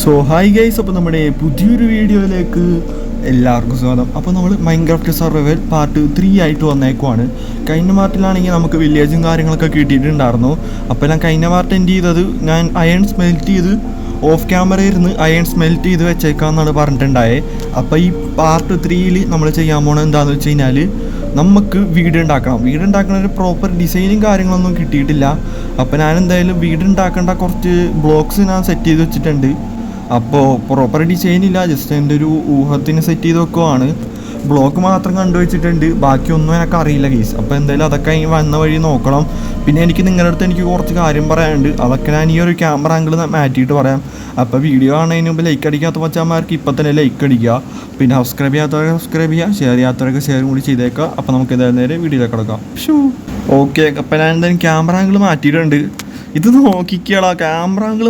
So hi guys, അപ്പോൾ നമ്മുടെ പുതിയൊരു വീഡിയോയിലേക്ക് എല്ലാവർക്കും സ്വാഗതം. അപ്പോൾ നമ്മൾ മൈൻക്രാഫ്റ്റ് സർവൈവൽ പാർട്ട് 3 ആയിട്ട് വന്നേക്കുവാണ്. കഴിഞ്ഞ പാർട്ടിലാണെങ്കിൽ നമുക്ക് വില്ലേജും കാര്യങ്ങളൊക്കെ കിട്ടിയിട്ടുണ്ടായിരുന്നു. അപ്പോൾ ഞാൻ കഴിഞ്ഞ പാർട്ട് എൻഡ് ചെയ്തത് ഞാൻ അയൺ സ്മെൽറ്റ് ചെയ്ത് ഓഫ് ക്യാമറ ഇരുന്ന് അയൺ സ്മെൽറ്റ് ചെയ്ത് വെച്ചേക്കാമെന്നാണ് പറഞ്ഞിട്ടുണ്ടായത്. അപ്പോൾ ഈ പാർട്ട് 3 നമ്മൾ ചെയ്യാൻ പോകണത് എന്താണെന്ന് വെച്ച് കഴിഞ്ഞാൽ നമുക്ക് വീടുണ്ടാക്കണ ഒരു പ്രോപ്പർ ഡിസൈനും കാര്യങ്ങളൊന്നും കിട്ടിയിട്ടില്ല. അപ്പോൾ ഞാൻ എന്തായാലും വീടുണ്ടാക്കേണ്ട കുറച്ച് ബ്ലോക്സ് ഞാൻ സെറ്റ് ചെയ്ത് വെച്ചിട്ടുണ്ട്. അപ്പോൾ പ്രോപ്പർ ഡിസൈൻ ഇല്ല, ജസ്റ്റ് എൻ്റെ ഒരു ഊഹത്തിന് സെറ്റ് ചെയ്ത് വെക്കുവാണ്. ബ്ലോക്ക് മാത്രം കണ്ടുവച്ചിട്ടുണ്ട്, ബാക്കിയൊന്നും എനിക്ക് അറിയില്ല ഗീസ്. അപ്പോൾ എന്തായാലും അതൊക്കെ വന്ന വഴി നോക്കണം. പിന്നെ നിങ്ങളുടെ അടുത്ത് എനിക്ക് കുറച്ച് കാര്യം പറയാനുണ്ട്, അതൊക്കെ ഞാൻ ഈ ഒരു ക്യാമറ ആംഗിൾ മാറ്റിയിട്ട് പറയാം. അപ്പോൾ വീഡിയോ കാണുന്നതിന് മുമ്പ് ലൈക്ക് അടിക്കാത്ത മച്ചാന്മാർക്ക് ഇപ്പം തന്നെ ലൈക്ക് അടിക്കുക, പിന്നെ സബ്സ്ക്രൈബ് ചെയ്യാത്തവരെ സബ്സ്ക്രൈബ് ചെയ്യുക, ഷെയർ ചെയ്യാത്തവരൊക്കെ ഷെയർ കൂടി ചെയ്തേക്കുക. അപ്പോൾ നമുക്ക് എന്തായാലും നേരെ വീഡിയോയിലേക്ക് കിടക്കാം. ഓക്കെ, അപ്പോൾ ഞാൻ എന്തായാലും ക്യാമറ ആംഗിൾ മാറ്റിയിട്ടുണ്ട്. ഇത് നോക്കിക്കോളാം, ക്യാമറ ആംഗിൾ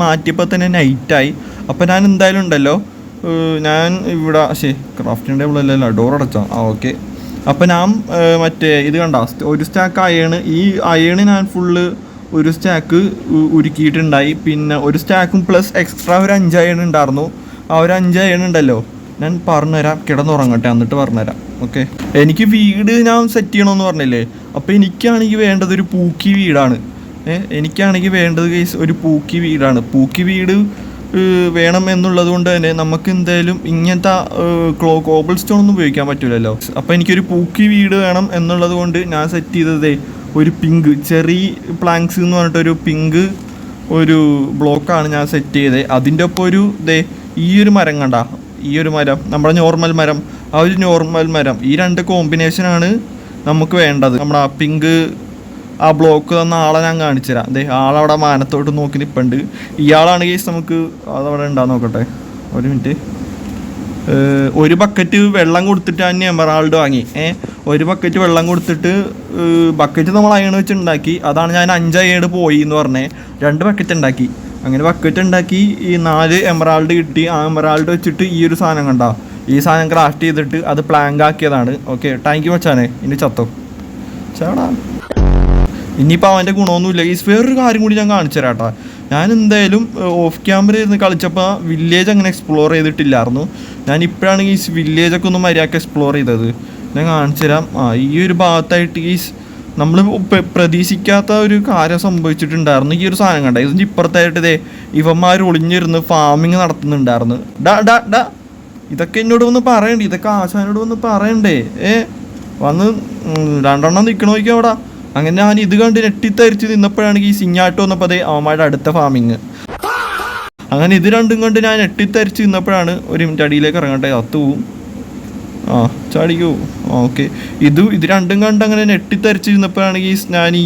മാറ്റിയപ്പോൾ തന്നെ നൈറ്റായി. അപ്പോൾ ഞാൻ എന്തായാലും ഉണ്ടല്ലോ, ഞാൻ ഇവിടെ ക്രാഫ്റ്റിംഗ് ടേബിൾ അല്ലല്ലോ, ഡോർ അടച്ചോ. ഓക്കെ, അപ്പോൾ ഞാൻ മറ്റേ ഇത് കണ്ട ഒരു സ്റ്റാക്ക് അയണ്, ഈ അയണ് ഞാൻ ഫുള്ള് ഒരു സ്റ്റാക്ക് ഉരുക്കിയിട്ടുണ്ടായി. പിന്നെ ഒരു സ്റ്റാക്കും പ്ലസ് എക്സ്ട്രാ ഒരു 5 അയൺ ഉണ്ടായിരുന്നു. ആ ഒരു 5 അയൺ ഉണ്ടല്ലോ, ഞാൻ പറഞ്ഞുതരാം, കിടന്നുറങ്ങട്ടെ എന്നിട്ട് പറഞ്ഞുതരാം. ഓക്കെ, എനിക്ക് വീട് ഞാൻ സെറ്റ് ചെയ്യണമെന്ന് പറഞ്ഞില്ലേ. അപ്പോൾ എനിക്കാണെങ്കിൽ വേണ്ടത് ഒരു പൂക്കി വീടാണ്. എനിക്കാണെങ്കിൽ വേണ്ടത് ഒരു പൂക്കി വീടാണ്. പൂക്കി വീട് വേണം എന്നുള്ളത് കൊണ്ട് തന്നെ നമുക്ക് എന്തായാലും ഇങ്ങനത്തെ കോബിൾ സ്റ്റോൺ ഒന്നും ഉപയോഗിക്കാൻ പറ്റില്ലല്ലോ. അപ്പോൾ എനിക്കൊരു പൂക്കി വീട് വേണം എന്നുള്ളത് കൊണ്ട് ഞാൻ സെറ്റ് ചെയ്തതേ ഒരു പിങ്ക് ചെറി പ്ലാങ്ക്സ് എന്ന് പറഞ്ഞിട്ടൊരു പിങ്ക് ഒരു ബ്ലോക്കാണ് ഞാൻ സെറ്റ് ചെയ്തത്. അതിൻ്റെ ഒപ്പം ഈ ഒരു മരം കണ്ട, ഈ ഒരു മരം നമ്മുടെ നോർമൽ മരം, ആ ഒരു നോർമൽ മരം, ഈ 2 കോമ്പിനേഷനാണ് നമുക്ക് വേണ്ടത്. നമ്മുടെ ആ പിങ്ക് ആ ബ്ലോക്ക് തന്ന ആളെ ഞാൻ കാണിച്ചു തരാം. ആളവിടെ മാനത്തോട്ട് നോക്കി നിൽപ്പുണ്ട്. ഇയാളാണ് കേസ്, നമുക്ക് അതവിടെ ഉണ്ടാകുന്ന നോക്കട്ടെ, ഒരു മിനിറ്റ്. ഒരു ബക്കറ്റ് വെള്ളം കൊടുത്തിട്ട് ഞാൻ എമറാൾഡ് വാങ്ങി. ഒരു ബക്കറ്റ് വെള്ളം കൊടുത്തിട്ട് ബക്കറ്റ് നമ്മൾ അയൺ വെച്ചുണ്ടാക്കി. അതാണ് ഞാൻ 5 അയൺ പോയി എന്ന് പറഞ്ഞേ. 2 ബക്കറ്റ് ഉണ്ടാക്കി. അങ്ങനെ ബക്കറ്റ് ഉണ്ടാക്കി ഈ 4 എമറാൾഡ് കിട്ടി. ആ എമറാൾഡ് വെച്ചിട്ട് ഈ ഒരു സാധനം കണ്ട, ഈ സാധനം ക്രാഫ്റ്റ് ചെയ്തിട്ട് അത് പ്ലാങ്ക് ആക്കിയതാണ്. ഓക്കെ, താങ്ക് യു വെച്ചാനേ. ഇനി ചത്തോ ചേടാ. ഇനിയിപ്പോൾ അവൻ്റെ ഗുണമൊന്നുമില്ല. ഈ വേറൊരു കാര്യം കൂടി ഞാൻ കാണിച്ചു തരാം കേട്ടോ. ഞാൻ എന്തായാലും ഓഫ് ക്യാമറ ഇരുന്ന് കളിച്ചപ്പോൾ വില്ലേജ് അങ്ങനെ എക്സ്പ്ലോർ ചെയ്തിട്ടില്ലായിരുന്നു. ഞാൻ ഇപ്പോഴാണ് ഈ വില്ലേജൊക്കെ ഒന്ന് മര്യാദക്ക് എക്സ്പ്ലോർ ചെയ്തത്. ഞാൻ കാണിച്ചു തരാം. ഈ ഒരു ഭാഗത്തായിട്ട് ഈ നമ്മൾ പ്രതീക്ഷിക്കാത്ത ഒരു കാര്യം സംഭവിച്ചിട്ടുണ്ടായിരുന്നു. ഈ ഒരു സാധനം കണ്ട, ഇതിൻ്റെ ഇപ്പുറത്തായിട്ട് ഇവന്മാർ ഒളിഞ്ഞിരുന്ന് ഫാമിങ് നടത്തുന്നുണ്ടായിരുന്നു. ഇതൊക്കെ എന്നോട് വന്ന് പറയണ്ടേ, ഇതൊക്കെ ആശാനോട് വന്ന് പറയണ്ടേ. വന്ന് 2 എണ്ണം നിൽക്കണ നോക്കിയാൽ അവിടെ. അങ്ങനെ ഞാൻ ഇത് കണ്ട് നെട്ടിത്തരിച്ച് നിന്നപ്പോഴാണ് ഈ സിഞ്ഞാട്ട് വന്നപ്പോൾ അവന്മാരുടെ അടുത്ത ഫാമിങ്. അങ്ങനെ ഇത് രണ്ടും കണ്ട് ഞാൻ നെട്ടിത്തരിച്ച് നിന്നപ്പോഴാണ് ഒരു മിനിറ്റ് അടിയിലേക്ക് ഇറങ്ങട്ടെ, അത്ത് പോവും. ചാടിക്കോ. ഓക്കെ, ഇത് രണ്ടും കണ്ട് അങ്ങനെ നെട്ടിത്തരിച്ച് നിന്നപ്പോഴാണ് ഞാൻ ഈ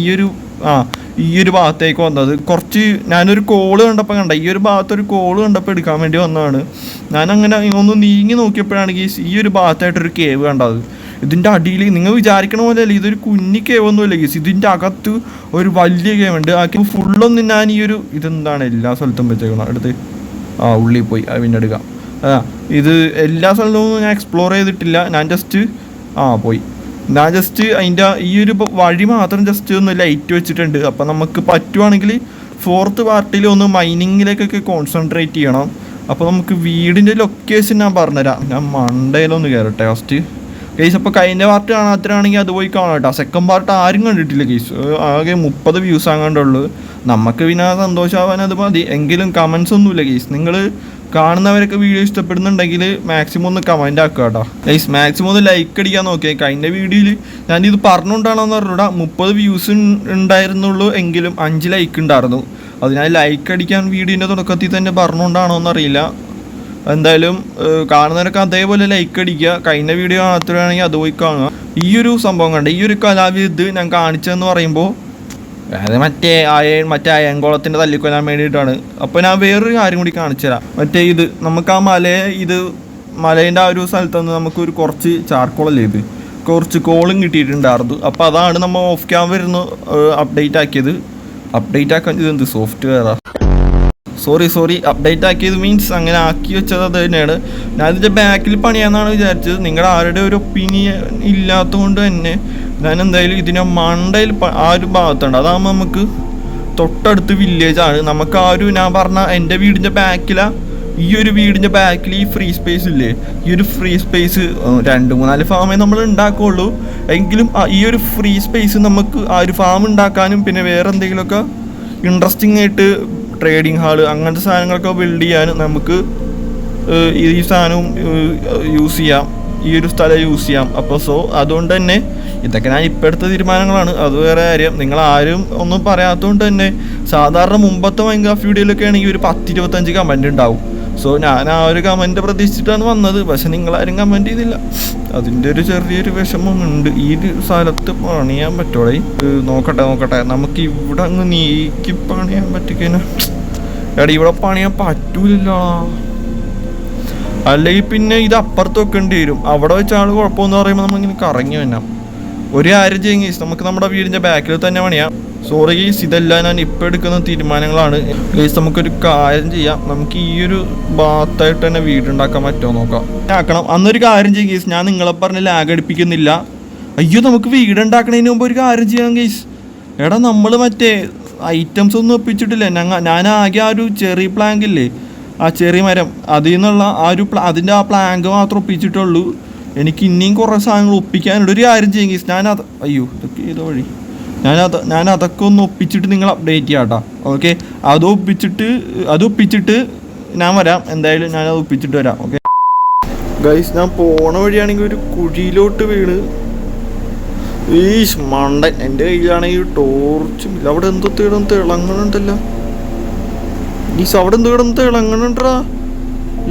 ഒരു ഭാഗത്തേക്ക് വന്നത്. കുറച്ച് ഞാനൊരു കോള് കണ്ടപ്പോൾ ഈ ഒരു ഭാഗത്തൊരു കോള് കണ്ടപ്പോൾ എടുക്കാൻ വേണ്ടി വന്നതാണ്. ഞാനങ്ങനെ ഒന്ന് നീങ്ങി നോക്കിയപ്പോഴാണ് ഈ ഒരു ഭാഗത്തായിട്ടൊരു കേവ് കണ്ടത്. ഇതിൻ്റെ അടിയിൽ നിങ്ങൾ വിചാരിക്കണ പോലെയല്ല, ഇതൊരു കുഞ്ഞി കേവൊന്നുമില്ല ഗീസ്. ഇതിൻ്റെ അകത്ത് ഒരു വലിയ കേവുണ്ട്. ആ കേവ് ഫുള്ളൊന്നും ഞാൻ ഇതെന്താണ് എല്ലാ സ്ഥലത്തും വെച്ചേക്കണം. അടുത്ത് ഉള്ളിൽ പോയി പിന്നെ എടുക്കാം. ഇത് എല്ലാ സ്ഥലത്തും ഞാൻ എക്സ്പ്ലോർ ചെയ്തിട്ടില്ല. ഞാൻ ജസ്റ്റ് അതിൻ്റെ ഈ ഒരു വഴി മാത്രം ജസ്റ്റ് ഒന്ന് ലൈറ്റ് വെച്ചിട്ടുണ്ട്. അപ്പം നമുക്ക് പറ്റുവാണെങ്കിൽ 4th പാർട്ടിൽ ഒന്ന് മൈനിങ്ങിലേക്കൊക്കെ കോൺസെൻട്രേറ്റ് ചെയ്യണം. അപ്പോൾ നമുക്ക് വീടിൻ്റെ ലൊക്കേഷൻ ഞാൻ പറഞ്ഞുതരാം. ഞാൻ മണ്ടയിലൊന്ന് കയറട്ടെ ഫസ്റ്റ് കേസ്. അപ്പോൾ കഴിഞ്ഞ പാർട്ട് കാണാത്തരാണെങ്കിൽ അത് പോയി കാണാം കേട്ടോ. സെക്കൻഡ് പാർട്ട് ആരും കണ്ടിട്ടില്ല കേസ്. ആകെ 30 വ്യൂസ് ആകാണ്ടുള്ളൂ. നമുക്ക് പിന്നെ സന്തോഷമാവാൻ അത് മതി. എങ്കിലും കമൻസ് ഒന്നുമില്ല കേസ്. നിങ്ങൾ കാണുന്നവരൊക്കെ വീഡിയോ ഇഷ്ടപ്പെടുന്നുണ്ടെങ്കിൽ മാക്സിമം ഒന്ന് കമൻ്റ് ആക്കുക കേട്ടോ ഗൈസ്. മാക്സിമം ഒന്ന് ലൈക്ക് അടിക്കാൻ നോക്കിയാൽ. കഴിഞ്ഞ വീഡിയോയിൽ ഞാനിത് പറഞ്ഞുകൊണ്ടാണെന്ന് പറഞ്ഞൂടാ 30 വ്യൂസ് ഉണ്ടായിരുന്നുള്ളൂ, എങ്കിലും 5 ലൈക്ക് ഉണ്ടായിരുന്നു. അത് ഞാൻ ലൈക്ക് അടിക്കാൻ വീഡിയോൻ്റെ തുടക്കത്തിൽ തന്നെ പറഞ്ഞുകൊണ്ടാണോ എന്നറിയില്ല. എന്തായാലും കാണുന്നവരൊക്കെ അതേപോലെ ലൈക്ക് അടിക്കുക. കഴിഞ്ഞ വീഡിയോ കാണാത്തവരാണെങ്കിൽ അത് പോയി കാണുക. ഈ ഒരു സംഭവം കണ്ട, ഈ ഒരു കലാവിരുദ്ധ ഞാൻ കാണിച്ചതെന്ന് പറയുമ്പോൾ അത് മറ്റേ അയൻകുളത്തിൻ്റെ തല്ലിക്കൊല്ലാൻ വേണ്ടിയിട്ടാണ്. അപ്പോൾ ഞാൻ വേറൊരു കാര്യം കൂടി കാണിച്ചു തരാം. ഇത് നമുക്ക് ആ മലേൻ്റെ ആ ഒരു സ്ഥലത്ത് നിന്ന് നമുക്കൊരു കുറച്ച് ചാർക്കോളല്ലേ, കുറച്ച് കോളും കിട്ടിയിട്ടുണ്ടായിരുന്നു. അപ്പോൾ അതാണ് നമ്മൾ ഓഫ് ക്യാമറ ഇരുന്ന് അപ്ഡേറ്റ് ആക്കിയത്. അപ്ഡേറ്റ് ആക്കാൻ ഇതെന്ത് സോഫ്റ്റ്വെയറാണ്, സോറി അപ്ഡേറ്റ് ആക്കിയത് മീൻസ് അങ്ങനെ ആക്കി വെച്ചത് അത് തന്നെയാണ്. ഞാൻ ഇതിൻ്റെ ബാക്കിൽ പണിയാന്നാണ് വിചാരിച്ചത്. നിങ്ങളുടെ ആരുടെ ഒരു ഒപ്പീനിയൻ ഇല്ലാത്തത് കൊണ്ട് തന്നെ ഞാൻ എന്തായാലും ഇതിനെ മണ്ടയിൽ ആ ഒരു ഭാഗത്തുണ്ട്. അതാകുമ്പോൾ നമുക്ക് തൊട്ടടുത്ത് വില്ലേജാണ്. നമുക്ക് ആ ഒരു ഞാൻ പറഞ്ഞ എൻ്റെ വീടിൻ്റെ ബാക്കിലാണ്, ഈ ഒരു വീടിൻ്റെ ബാക്കിൽ ഈ ഫ്രീ സ്പേസ് ഇല്ലേ, ഈ ഒരു ഫ്രീ സ്പേസ് 2-3 ഫാമേ നമ്മൾ ഉണ്ടാക്കുകയുള്ളൂ. എങ്കിലും ഈ ഒരു ഫ്രീ സ്പേസ് നമുക്ക് ആ ഒരു ഫാം ഉണ്ടാക്കാനും പിന്നെ വേറെ എന്തെങ്കിലുമൊക്കെ ഇൻട്രസ്റ്റിംഗ് ആയിട്ട് ട്രേഡിങ് ഹാള് അങ്ങനത്തെ സാധനങ്ങളൊക്കെ ബിൽഡ് ചെയ്യാനും നമുക്ക് ഈ സാധനവും യൂസ് ചെയ്യാം, ഈ ഒരു സ്ഥലം യൂസ് ചെയ്യാം. അപ്പോൾ അതുകൊണ്ട് തന്നെ ഇതൊക്കെ ഞാൻ ഇപ്പോൾ എടുത്ത തീരുമാനങ്ങളാണ്. അത് വേറെ കാര്യം, നിങ്ങൾ ആരും ഒന്നും പറയാത്തതുകൊണ്ട് തന്നെ സാധാരണ മുമ്പത്തെ മൈൻക്രാഫ്റ്റ് വീഡിയോയിലൊക്കെ ആണെങ്കിൽ ഒരു 10-25 കമൻറ്റ് ഉണ്ടാവും. ഞാൻ ആ ഒരു കമൻറ്റ് പ്രതീക്ഷിച്ചിട്ടാണ് വന്നത്. പക്ഷെ നിങ്ങളാരും കമൻറ്റ് ചെയ്തില്ല. അതിൻ്റെ ഒരു ചെറിയൊരു വിഷമമുണ്ട്. ഈ ഒരു സ്ഥലത്ത് പണിയാൻ പറ്റുള്ളൂ. നോക്കട്ടെ നമുക്ക് ഇവിടെ അങ്ങ് നീക്കി പണിയാൻ പറ്റിക്കഴിഞ്ഞാൽ എടാ ഇവിടെ പണിയാൻ പറ്റൂലല്ലോ. അല്ലെങ്കിൽ പിന്നെ ഇത് അപ്പുറത്ത് വെക്കേണ്ടി വരും. അവിടെ വെച്ചാൽ കുഴപ്പമെന്ന് പറയുമ്പോൾ നമ്മളിങ്ങനെ കറങ്ങി വന്നാം. ഒരു കാര്യം ചെയ്യും ഗീസ്, നമുക്ക് നമ്മുടെ വീടിൻ്റെ ബാക്കിൽ തന്നെ പണിയാം. സോറി ഗീസ്, ഇതെല്ലാം ഞാൻ ഇപ്പോൾ എടുക്കുന്ന തീരുമാനങ്ങളാണ് ഗീസ്. നമുക്കൊരു കാര്യം ചെയ്യാം, നമുക്ക് ഈ ഒരു ഭാഗത്തായിട്ട് തന്നെ വീടുണ്ടാക്കാൻ പറ്റുമോ നോക്കാം. ആക്കണം. അന്നൊരു കാര്യം ചെയ്യും ഗീസ്, ഞാൻ നിങ്ങളെ പറഞ്ഞ് ലാഗ് അടിപ്പിക്കുന്നില്ല. അയ്യോ നമുക്ക് വീടുണ്ടാക്കണതിന് മുമ്പ് ഒരു കാര്യം ചെയ്യണം ഗീസ്. എടാ നമ്മൾ മറ്റേ ഐറ്റംസ് ഒന്നും ഒപ്പിച്ചിട്ടില്ല. ഞാൻ ആകെ ആ ഒരു ചെറി പ്ലാങ്ക് ഇല്ലേ, ആ ചെറിയ മരം, അതിൽ നിന്നുള്ള ആ ഒരു അതിൻ്റെ ആ പ്ലാങ്ക് മാത്രം ഒപ്പിച്ചിട്ടുള്ളൂ. എനിക്ക് ഇനിയും കുറേ സാധനങ്ങൾ ഒപ്പിക്കാനുണ്ട്. ഒരു കാര്യം ചെയ്യും, ഇതൊക്കെ ഏതോ വഴി, ഞാൻ അതൊക്കെ ഒന്ന് ഒപ്പിച്ചിട്ട് നിങ്ങൾ അപ്ഡേറ്റ് ചെയ്യാം കേട്ടോ. ഓക്കെ, അത് ഒപ്പിച്ചിട്ട് ഞാൻ വരാം. എന്തായാലും ഞാനത് ഒപ്പിച്ചിട്ട് വരാം. ഓക്കെ ഗൈസ്, ഞാൻ പോണ വഴിയാണെങ്കിൽ ഒരു കുഴിയിലോട്ട് വീണ് മണ്ടൻ. എൻ്റെ കയ്യിലാണെങ്കിൽ ടോർച്ചും ഇല്ല. അവിടെ എന്തോ തിളങ്ങണുണ്ടല്ലോ ഗീസ്, അവിടെ എന്തോ തിളങ്ങണുണ്ടാ.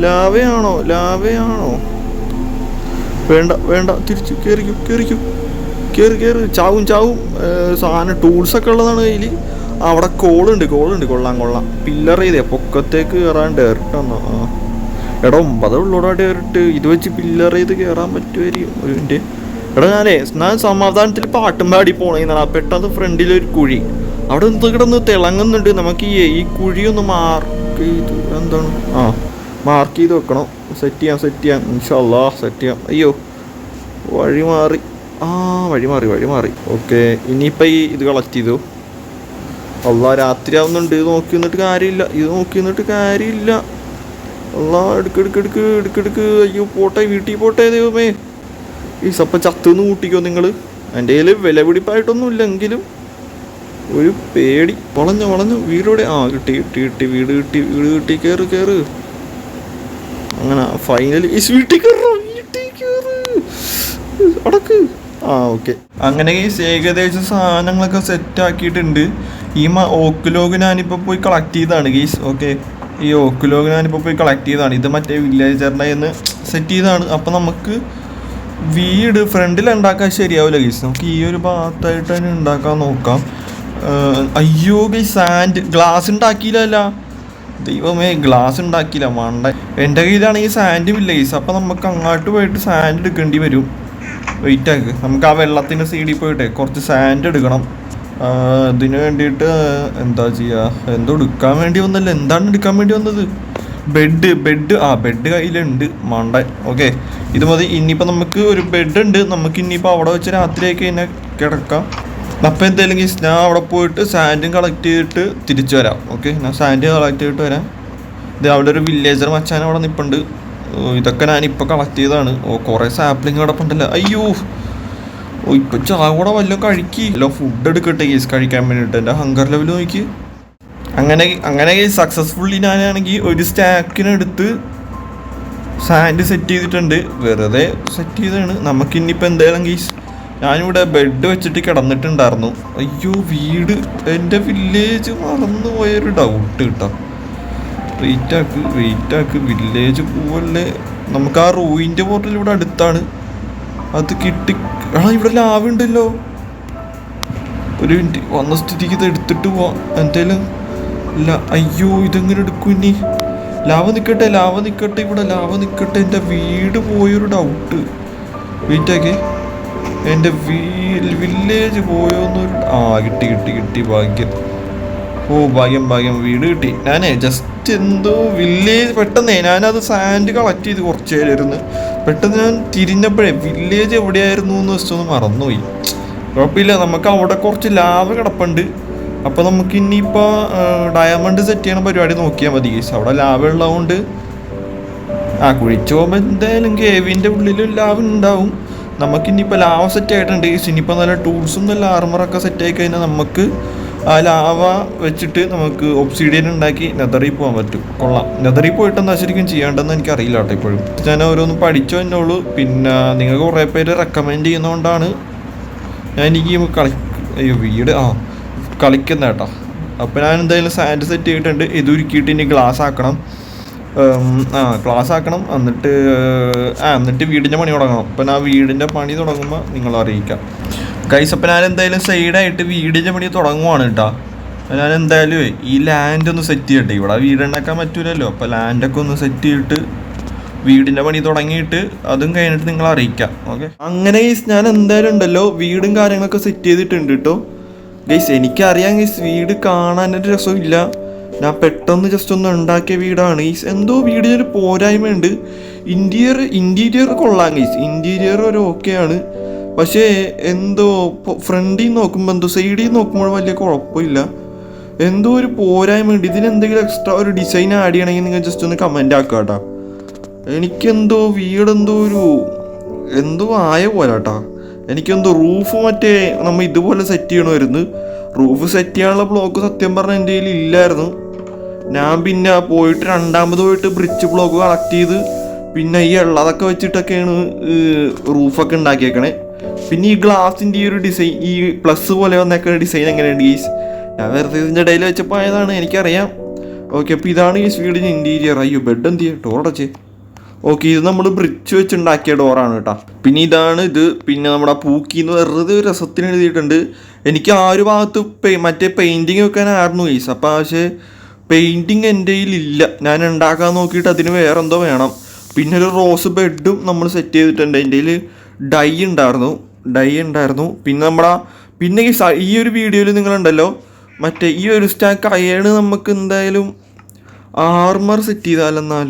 ലാവയാണോ? വേണ്ട തിരിച്ചു കയറി ചാവും. സാധനം ടൂൾസൊക്കെ ഉള്ളതാണ് കയ്യിൽ. അവിടെ കോളുണ്ട്. കൊള്ളാം. പില്ലർ ചെയ്തേ പൊക്കത്തേക്ക് കയറാൻ ഡയറക്റ്റാണോ? എടാ 9 ഉള്ളൂടാ ഡയറക്റ്റ്. ഇത് വെച്ച് പില്ലർ ചെയ്ത് കയറാൻ പറ്റുമായിരിക്കും ഒരു മിനിറ്റ്. എടാ ഞാൻ സമാധാനത്തിൽ പാട്ടും പാടി പോണേന്നാണ്. പെട്ടെന്ന് ഫ്രണ്ടിലൊരു കുഴി, അവിടെ എന്ത് കിടന്ന് തിളങ്ങുന്നുണ്ട്. നമുക്ക് ഈ കുഴി ഒന്ന് മാർക്ക് ചെയ്ത് വെക്കണം. സെറ്റ് ചെയ്യാം ഇൻഷാ അല്ലാഹ് സെറ്റ് ചെയ്യാം. അയ്യോ വഴി മാറി. ഓക്കെ, ഇനിയിപ്പോൾ ഇത് കളക്ട് ചെയ്തു. രാത്രി ആവുന്നുണ്ട്. ഇത് നോക്കി നിന്നിട്ട് കാര്യമില്ല. എടുക്ക്. അയ്യോ പോട്ടെ, വീട്ടിൽ പോട്ടെ. ദൈവമേ, ഈ സപ്പം ചത്തുനിന്ന് കൂട്ടിക്കോ നിങ്ങൾ. എൻ്റെ കയ്യിൽ വിലപിടിപ്പായിട്ടൊന്നും ഇല്ലെങ്കിലും ഒരു പേടി. വളഞ്ഞു വീടോടെ കിട്ടി. വീട് കിട്ടി. കയറ്. അങ്ങനെ ഫൈനലി വീട്ടിൽ കയറ് അടക്ക്. ഓക്കെ, അങ്ങനെ ഈ ഏകദേശം സാധനങ്ങളൊക്കെ സെറ്റ് ആക്കിയിട്ടുണ്ട്. ഈ ഓക്ക് ഞാനിപ്പോൾ പോയി കളക്ട് ചെയ്തതാണ് ഗീസ്. ഓക്കെ, ഈ ഓക്ക് ഞാനിപ്പോൾ പോയി കളക്ട് ചെയ്തതാണ്. ഇത് മറ്റേ വില്ലേജറിൻ്റെ നിന്ന് സെറ്റ് ചെയ്തതാണ്. അപ്പം നമുക്ക് വീട് ഫ്രണ്ടിൽ ഉണ്ടാക്കാൻ ശരിയാവില്ല ഗീസ്. നമുക്ക് ഈ ഒരു ഭാഗത്തായിട്ട് തന്നെ ഉണ്ടാക്കാൻ നോക്കാം. അയ്യോ ഗീസ്, ഗ്ലാസ് ഉണ്ടാക്കിയില്ല. ദൈവമേ, ഗ്ലാസ് ഉണ്ടാക്കിയില്ല മണ്ട. എൻ്റെ കയ്യിലാണെങ്കിൽ സാൻഡും ഇല്ല ഗീസ്. അപ്പം നമുക്ക് അങ്ങോട്ട് പോയിട്ട് സാൻഡ് എടുക്കേണ്ടി വരും. വെയിറ്റ് ആക്ക്, നമുക്ക് ആ വെള്ളത്തിൻ്റെ സൈഡിൽ പോയിട്ട് കുറച്ച് സാൻഡ് എടുക്കണം. ഇതിന് വേണ്ടിയിട്ട് എന്താ ചെയ്യുക? എന്തോ എടുക്കാൻ വേണ്ടി വന്നല്ലോ. എന്താണ് എടുക്കാൻ വേണ്ടി വന്നത്? ബെഡ് കയ്യിലുണ്ട് മണ്ട. ഓക്കെ, ഇത് മതി. ഇനിയിപ്പോൾ നമുക്ക് ഒരു ബെഡ് ഉണ്ട്. നമുക്ക് ഇനിയിപ്പോൾ അവിടെ വെച്ച് രാത്രിയൊക്കെ എന്നെ കിടക്കാം. അപ്പം എന്തായാലും ഞാൻ അവിടെ പോയിട്ട് സാൻഡും കളക്ട് ചെയ്തിട്ട് തിരിച്ചു വരാം. ഓക്കെ, ഞാൻ സാൻഡ് കളക്ട് ചെയ്തിട്ട് വരാം. ഇത് അവിടെ ഒരു വില്ലേജർ മച്ചാൻ അവിടെ നിൽപ്പുണ്ട്. ഇതൊക്കെ ഞാനിപ്പോൾ കളക്ട് ചെയ്തതാണ്. കുറേ സാപ്ലിങ് കിടപ്പുണ്ടല്ലോ. അയ്യോ ഇപ്പോൾ ചാവൂടെ വല്ലതും കഴിക്കില്ല. ഫുഡ് എടുക്കട്ടെ കേസ് കഴിക്കാൻ വേണ്ടിയിട്ട്. എൻ്റെ ഹങ്കർ ലെവൽ നോക്കി. അങ്ങനെ സക്സസ്ഫുള്ളി ഞാനാണെങ്കിൽ ഒരു സ്റ്റാക്കിനെടുത്ത് സാൻഡ് സെറ്റ് ചെയ്തിട്ടുണ്ട്. വെറുതെ സെറ്റ് ചെയ്തതാണ്. നമുക്കിന്നിപ്പോൾ എന്തായാലും കേസ് ഞാനിവിടെ ബെഡ് വെച്ചിട്ട് കിടന്നിട്ടുണ്ടായിരുന്നു. അയ്യോ വീട്, എൻ്റെ വില്ലേജ് മറന്നു പോയൊരു ഡൗട്ട് കേട്ടോ. വെയിറ്റ് ആക്ക് വില്ലേജ് പോവല്ലേ. നമുക്ക് ആ റൂയിൻ്റെ പോർട്ടൽ ഇവിടെ അടുത്താണ്. അത് കിട്ടി. ഇവിടെ ലാവ് ഉണ്ടല്ലോ. ഒരു മിനിറ്റ്, വന്ന സ്ഥിതിക്ക് ഇത് എടുത്തിട്ട് പോവാം എന്തായാലും. ഇല്ല, അയ്യോ ഇതെങ്ങനെ എടുക്കും ഇനി? ലാവ നിൽക്കട്ടെ. ഇവിടെ ലാവ നിൽക്കട്ടെ. എൻ്റെ വീട് പോയൊരു ഡൗട്ട്. വെയിറ്റ് ആക്കി, എൻ്റെ വില്ലേജ് പോയോന്നൊരു കിട്ടി. ഭാഗ്യം. ഭാഗ്യം വീട് കിട്ടി. ഞാനേ ജസ്റ്റ് എന്തോ വില്ലേജ് പെട്ടെന്നേ ഞാനത് സാൻഡ് കളക്ട് ചെയ്ത് കുറച്ച് നേരമായിരുന്നു. പെട്ടെന്ന് ഞാൻ തിരിഞ്ഞപ്പോഴേ വില്ലേജ് എവിടെയായിരുന്നു എന്ന് വെച്ചൊന്ന് മറന്നുപോയി. കുഴപ്പമില്ല, നമുക്ക് അവിടെ കുറച്ച് ലാവ കിടപ്പുണ്ട്. അപ്പോൾ നമുക്ക് ഇനിയിപ്പോൾ ഡയമണ്ട് സെറ്റ് ചെയ്യണ പരിപാടി നോക്കിയാൽ മതി ഗൈസ്. അവിടെ ലാഭം ഉള്ളതുകൊണ്ട് കുഴിച്ചു പോകുമ്പോൾ എന്തായാലും കേവിൻ്റെ ഉള്ളിലും ലാഭം ഉണ്ടാവും. നമുക്കിനിയിപ്പോൾ ലാവ സെറ്റ് ആയിട്ടുണ്ട് ഗൈസ്. ഇനിയിപ്പോൾ നല്ല ടൂൾസും നല്ല ആർമറൊക്കെ സെറ്റ് ആയി കഴിഞ്ഞാൽ നമുക്ക് ആ ലാവ വെച്ചിട്ട് നമുക്ക് ഒബ്സിഡിയൻ ഉണ്ടാക്കി നെതറിൽ പോകാൻ പറ്റും. കൊള്ളാം. നെതറിൽ പോയിട്ടെന്താ ശരിക്കും ചെയ്യേണ്ടതെന്ന് എനിക്കറിയില്ല കേട്ടോ ഇപ്പോഴും. ഞാൻ ഓരോന്ന് പഠിച്ചു തന്നെയുള്ളൂ. പിന്നെ നിങ്ങൾക്ക് കുറേ പേര് റെക്കമെൻഡ് ചെയ്യുന്നതുകൊണ്ടാണ് ഞാൻ എനിക്ക് വീട് കളിക്കുന്ന കേട്ടോ. അപ്പോൾ ഞാൻ എന്തായാലും സാൻഡ് സെറ്റ് ചെയ്തിട്ടുണ്ട്. ഇത് ഉരുക്കിയിട്ട് ഇനി ഗ്ലാസ് ആക്കണം. എന്നിട്ട് വീടിൻ്റെ പണി തുടങ്ങണം. അപ്പം ഞാൻ വീടിൻ്റെ പണി തുടങ്ങുമ്പോൾ നിങ്ങളെ അറിയിക്കാം ഗൈസ്. അപ്പം ഞാൻ എന്തായാലും സൈഡായിട്ട് വീടിൻ്റെ പണി തുടങ്ങുവാണ് കേട്ടോ. ഞാൻ എന്തായാലും ഈ ലാൻഡ് ഒന്ന് സെറ്റ് ചെയ്യട്ടെ. ഇവിടെ വീടുണ്ടാക്കാൻ പറ്റൂലല്ലോ. അപ്പോൾ ലാൻഡൊക്കെ ഒന്ന് സെറ്റ് ചെയ്തിട്ട് വീടിൻ്റെ പണി തുടങ്ങിയിട്ട് അതും കഴിഞ്ഞിട്ട് നിങ്ങളെ അറിയിക്കാം. ഓക്കെ, അങ്ങനെ ഗൈസ് ഞാൻ എന്തായാലും ഉണ്ടല്ലോ വീടും കാര്യങ്ങളൊക്കെ സെറ്റ് ചെയ്തിട്ടുണ്ട് കേട്ടോ ഗൈസ്. എനിക്കറിയാം ഗൈസ് വീട് കാണാനൊരു രസമില്ല. ഞാൻ പെട്ടെന്ന് ജസ്റ്റ് ഒന്ന് ഉണ്ടാക്കിയ വീടാണ് ഗൈസ്. എന്തോ വീടിനൊരു പോരായ്മയുണ്ട്. ഇൻറ്റീരിയർ കൊള്ളാം ഗൈസ്. ഇൻറ്റീരിയർ ഒരു ഓക്കെയാണ്. പക്ഷേ എന്തോ ഫ്രണ്ടിൽ നോക്കുമ്പോൾ എന്തോ സൈഡിൽ നോക്കുമ്പോൾ വലിയ കുഴപ്പമില്ല. എന്തോ ഒരു പോരായ്മയുണ്ട്. ഇതിനെന്തെങ്കിലും എക്സ്ട്രാ ഒരു ഡിസൈൻ ആഡ് ചെയ്യണമെങ്കിൽ നിങ്ങൾ ജസ്റ്റ് ഒന്ന് കമൻ്റ് ആക്കുക കേട്ടോ. എനിക്കെന്തോ വീടെന്തോ എന്തോ ആയ പോലെ കേട്ടോ. എനിക്കെന്തോ റൂഫ് മറ്റേ നമ്മൾ ഇതുപോലെ സെറ്റ് ചെയ്യണമായിരുന്നു. റൂഫ് സെറ്റ് ചെയ്യാനുള്ള ബ്ലോക്ക് സത്യം പറഞ്ഞാൽ എൻ്റെ കയ്യിൽ ഇല്ലായിരുന്നു. ഞാൻ പിന്നെ പോയിട്ട് രണ്ടാമത് പോയിട്ട് ബ്രിഡ്ജ് ബ്ലോക്ക് കളക്ട് ചെയ്ത് പിന്നെ ഈ ഉള്ളതൊക്കെ വെച്ചിട്ടൊക്കെയാണ് റൂഫൊക്കെ ഉണ്ടാക്കിയേക്കണേ. പിന്നെ ഈ ഗ്ലാസിൻ്റെ ഈ ഒരു ഡിസൈൻ, ഈ പ്ലസ് പോലെ വന്നേക്കുന്ന ഡിസൈൻ എങ്ങനെയുണ്ട് ഗീസ്? ഞാൻ വെറുതെ ഇതിൻ്റെ ഇടയിൽ വെച്ചപ്പോൾ ആയതാണ്, എനിക്കറിയാം. ഓക്കെ, അപ്പോൾ ഇതാണ് ഈ വീടിൻ്റെ ഇൻറ്റീരിയർ. അയ്യോ, ബെഡ് എന്ത് ചെയ്യാം, ഡോറടച്ചേ. ഓക്കെ, ഇത് നമ്മൾ ബ്രിഡ്ജ് വെച്ചുണ്ടാക്കിയ ഡോറാണ് കേട്ടോ. പിന്നെ ഇതാണ് ഇത്. പിന്നെ നമ്മുടെ പൂക്കിന്ന് വെറുതെ ഒരു രസത്തിന് എഴുതിയിട്ടുണ്ട്. എനിക്ക് ആ ഒരു ഭാഗത്ത് മറ്റേ പെയിൻറ്റിങ് വെക്കാനായിരുന്നു ഗൈസ്. അപ്പോൾ പക്ഷേ പെയിൻറ്റിങ് എൻ്റെ കയ്യിലില്ല. ഞാൻ ഉണ്ടാക്കാൻ നോക്കിയിട്ട് അതിന് വേറെ എന്തോ വേണം. പിന്നെ ഒരു റോസ് ബെഡും നമ്മൾ സെറ്റ് ചെയ്തിട്ടുണ്ട്. എൻ്റെ കയ്യിൽ ഡൈ ഉണ്ടായിരുന്നു. പിന്നെ ഈ ഒരു വീഡിയോയിൽ നിങ്ങളുണ്ടല്ലോ മറ്റേ ഈ ഒരു സ്റ്റാക്ക് അയണ് നമുക്ക് എന്തായാലും ആർമർ സെറ്റ് ചെയ്താലെന്നാൽ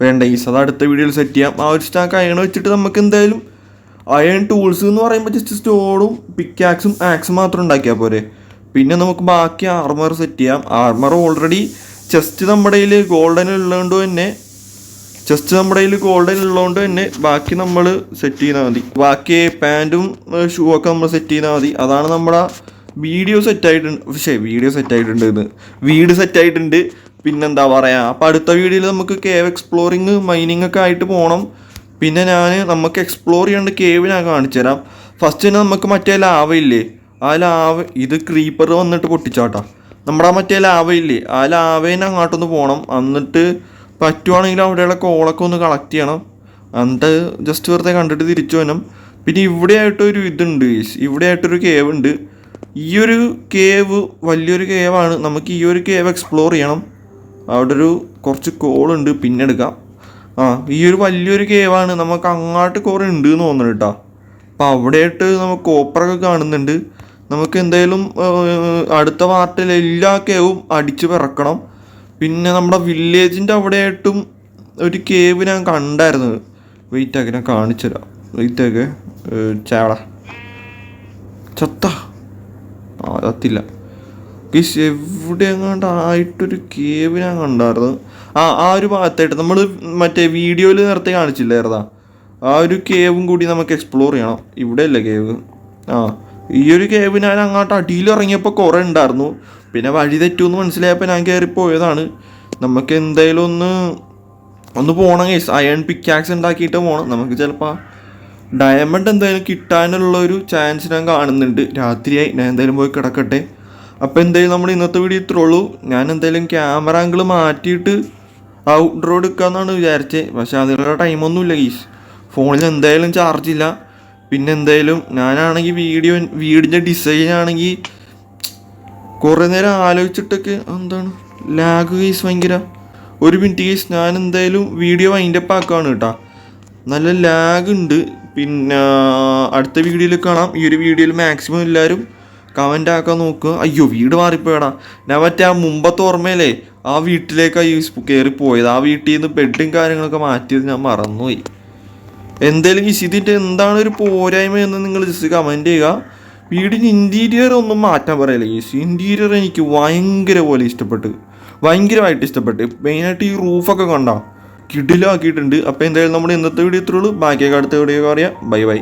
വേണ്ട ഗൈസ്, അത് അടുത്ത വീഡിയോയിൽ സെറ്റ് ചെയ്യാം. ആ ഒരു സ്റ്റാക്ക് അയൺ വെച്ചിട്ട് നമുക്ക് എന്തായാലും അയൺ ടൂൾസ് എന്ന് പറയുമ്പോൾ ജസ്റ്റ് സ്റ്റോണും പിക്കാക്സും ആക്സും മാത്രം ഉണ്ടാക്കിയാൽ പോരെ. പിന്നെ നമുക്ക് ബാക്കി ആർമർ സെറ്റ് ചെയ്യാം. ആർമർ ഓൾറെഡി ചെസ്റ്റ് നമ്മുടെ കയ്യിൽ ഗോൾഡൻ ഉള്ളതുകൊണ്ട് തന്നെ ബാക്കി നമ്മൾ സെറ്റ് ചെയ്താൽ മതി. ബാക്കി പാൻറ്റും ഷൂ ഒക്കെ നമ്മൾ സെറ്റ് ചെയ്താൽ മതി. അതാണ് നമ്മുടെ വീട് സെറ്റ് ആയിട്ടുണ്ട്. പിന്നെന്താ പറയുക, അപ്പോൾ അടുത്ത വീഡിയോയിൽ നമുക്ക് കേവ് എക്സ്പ്ലോറിങ് മൈനിങ് ഒക്കെ ആയിട്ട് പോകണം. പിന്നെ നമുക്ക് എക്സ്പ്ലോർ ചെയ്യേണ്ട കേവ് ഞാൻ കാണിച്ചു തരാം. ഫസ്റ്റ് തന്നെ നമുക്ക് മറ്റേ ലാവയില്ലേ, ആ ലാവ ഇത് ക്രീപ്പർ വന്നിട്ട് പൊട്ടിച്ചാട്ടാ. നമ്മുടെ മറ്റേ ലാവയില്ലേ, ആ ലാവേനെ അങ്ങോട്ടൊന്ന് പോകണം. എന്നിട്ട് പറ്റുവാണെങ്കിൽ അവിടെയുള്ള കോളൊക്കെ ഒന്ന് കളക്ട് ചെയ്യണം. എന്നിട്ട് ജസ്റ്റ് വെറുതെ കണ്ടിട്ട് തിരിച്ചു വരണം. പിന്നെ ഇവിടെയായിട്ടൊരു ഇവിടെയായിട്ടൊരു കേവ് ഉണ്ട്. ഈ ഒരു കേവ് വലിയൊരു കേവാണ്. നമുക്ക് ഈ ഒരു കേവ് എക്സ്പ്ലോർ ചെയ്യണം. അവിടെ കുറച്ച് കോളുണ്ട്, പിന്നെ എടുക്കാം. ഈ ഒരു വലിയൊരു കേവാണ്. നമുക്ക് അങ്ങോട്ട് കുറേ ഉണ്ട് എന്ന് തോന്നുന്നു കേട്ടോ. അപ്പോൾ അവിടെയായിട്ട് നമുക്ക് കോപ്പറൊക്കെ കാണുന്നുണ്ട്. നമുക്ക് എന്തായാലും അടുത്ത പാർട്ടിൽ എല്ലാ കേവും അടിച്ച് പിറക്കണം. പിന്നെ നമ്മുടെ വില്ലേജിൻ്റെ അവിടെയായിട്ടും ഒരു കേവ് ഞാൻ കണ്ടായിരുന്നു. വെയിറ്റൊക്കെ ഞാൻ കാണിച്ചു തരാം. വെയിറ്റൊക്കെ ചത്തില്ല ഗൈസ്. എവിടെ എങ്ങാണ്ടായിട്ടൊരു കേവ് ഞാൻ കണ്ടായിരുന്നു. ആ ഒരു ഭാഗത്തായിട്ട് നമ്മൾ മറ്റേ വീഡിയോയിൽ നേരത്തെ കാണിച്ചില്ലായിരുന്നാ, ആ ഒരു കേവും കൂടി നമുക്ക് എക്സ്പ്ലോർ ചെയ്യണം. ഇവിടെ അല്ലേ കേവ്? ഈ ഒരു കേവ് ഞാൻ അങ്ങോട്ട് അടിയിൽ ഇറങ്ങിയപ്പോൾ കുറേ ഉണ്ടായിരുന്നു. പിന്നെ വഴി തെറ്റുമെന്ന് മനസ്സിലായപ്പോൾ ഞാൻ കയറിപ്പോയതാണ്. നമുക്ക് എന്തായാലും ഒന്ന് പോകണം ഗൈസ്. അയൺ പിക്കാക്സ് ഉണ്ടാക്കിയിട്ട് പോകണം. നമുക്ക് ചിലപ്പോൾ ഡയമണ്ട് എന്തായാലും കിട്ടാനുള്ളൊരു ചാൻസ് ഞാൻ കാണുന്നുണ്ട്. രാത്രിയായി, ഞാൻ എന്തായാലും പോയി കിടക്കട്ടെ. അപ്പോൾ എന്തായാലും നമ്മൾ ഇന്നത്തെ വീഡിയോ ഇത്രേ ഉള്ളൂ. ഞാൻ എന്തായാലും ക്യാമറ ആംഗിൾ മാറ്റിയിട്ട് ഔട്ട്ഡോർ എടുക്കാമെന്നാണ് വിചാരിച്ചത്. പക്ഷേ അതിനുള്ള ടൈമൊന്നുമില്ല ഗീസ്. ഫോണിൽ എന്തായാലും ചാർജില്ല. പിന്നെ എന്തായാലും ഞാനാണെങ്കിൽ വീടിൻ്റെ ഡിസൈൻ ആണെങ്കിൽ കുറേ നേരം ആലോചിച്ചിട്ടൊക്കെ എന്താണ് ലാഗ് ഗീസ് ഭയങ്കര. ഒരു മിനിറ്റ് ഗീസ്, ഞാൻ എന്തായാലും വീഡിയോ വൈൻഡപ്പ് ആക്കുകയാണ് കേട്ടോ. നല്ല ലാഗ് ഉണ്ട്. പിന്നെ അടുത്ത വീഡിയോയിൽ കാണാം. ഈ ഒരു വീഡിയോയിൽ മാക്സിമം എല്ലാവരും കമൻ്റ് ആക്കാൻ നോക്കുക. അയ്യോ, വീട് മാറിപ്പോയടാ. ഞാൻ മറ്റേ ആ മുമ്പത്തെ ഓർമ്മയിലേ ആ വീട്ടിലേക്കാണ് കയറിപ്പോയത്. ആ വീട്ടിൽ നിന്ന് ബെഡും കാര്യങ്ങളൊക്കെ മാറ്റിയത് ഞാൻ മറന്നുപോയി. എന്തായാലും ഇതിൻ്റെ എന്താണ് ഒരു പോരായ്മ എന്ന് നിങ്ങൾ ജസ്റ്റ് കമൻറ്റ് ചെയ്യുക. വീടിന് ഇൻറ്റീരിയർ ഒന്നും മാറ്റാൻ പറയല്ല ഗൈസ്. ഇൻറ്റീരിയർ എനിക്ക് ഭയങ്കര പോലെ ഇഷ്ടപ്പെട്ടു, ഭയങ്കരമായിട്ട് ഇഷ്ടപ്പെട്ടു. മെയിനായിട്ട് ഈ റൂഫൊക്കെ കണ്ട കിടിലാക്കിയിട്ടുണ്ട്. അപ്പോൾ എന്തായാലും നമ്മുടെ ഇന്നത്തെ വീഡിയോ ഇത്രയുള്ളൂ. ബാക്കിയൊക്കെ അടുത്ത വീഡിയോ പറയാം. Bye bye.